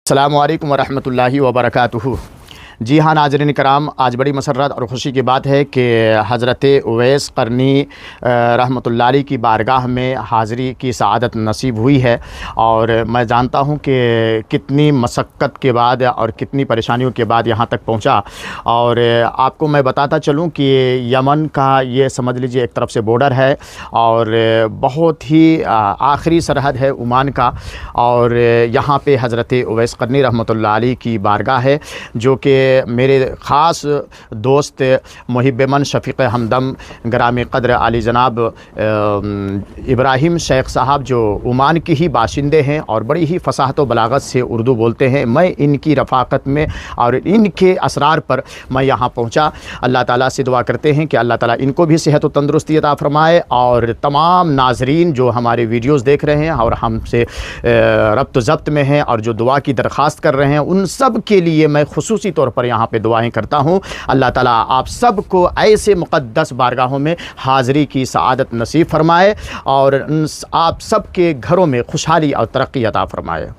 السلام علیکم ورحمۃ اللہ وبرکاتہ۔ جی ہاں ناظرین کرام، آج بڑی مسرت اور خوشی کی بات ہے کہ حضرت اویس قرنی رحمۃ اللہ علیہ کی بارگاہ میں حاضری کی سعادت نصیب ہوئی ہے، اور میں جانتا ہوں کہ کتنی مشقت کے بعد اور کتنی پریشانیوں کے بعد یہاں تک پہنچا۔ اور آپ کو میں بتاتا چلوں کہ یمن کا یہ سمجھ لیجیے ایک طرف سے بارڈر ہے، اور بہت ہی آخری سرحد ہے عمان کا، اور یہاں پہ حضرت اویس قرنی رحمۃ اللہ علیہ کی بارگاہ ہے، جو کہ میرے خاص دوست محب من شفیق ہمدم گرامی قدر علی جناب ابراہیم شیخ صاحب، جو عمان کے ہی باشندے ہیں اور بڑی ہی فصاحت و بلاغت سے اردو بولتے ہیں، میں ان کی رفاقت میں اور ان کے اسرار پر میں یہاں پہنچا۔ اللہ تعالیٰ سے دعا کرتے ہیں کہ اللہ تعالیٰ ان کو بھی صحت و تندرستی عطا فرمائے، اور تمام ناظرین جو ہمارے ویڈیوز دیکھ رہے ہیں اور ہم سے ربط و ضبط میں ہیں اور جو دعا کی درخواست کر رہے ہیں، ان سب کے لیے میں خصوصی طور پر یہاں پہ دعائیں کرتا ہوں۔ اللہ تعالیٰ آپ سب کو ایسے مقدس بارگاہوں میں حاضری کی سعادت نصیب فرمائے، اور آپ سب کے گھروں میں خوشحالی اور ترقی عطا فرمائے۔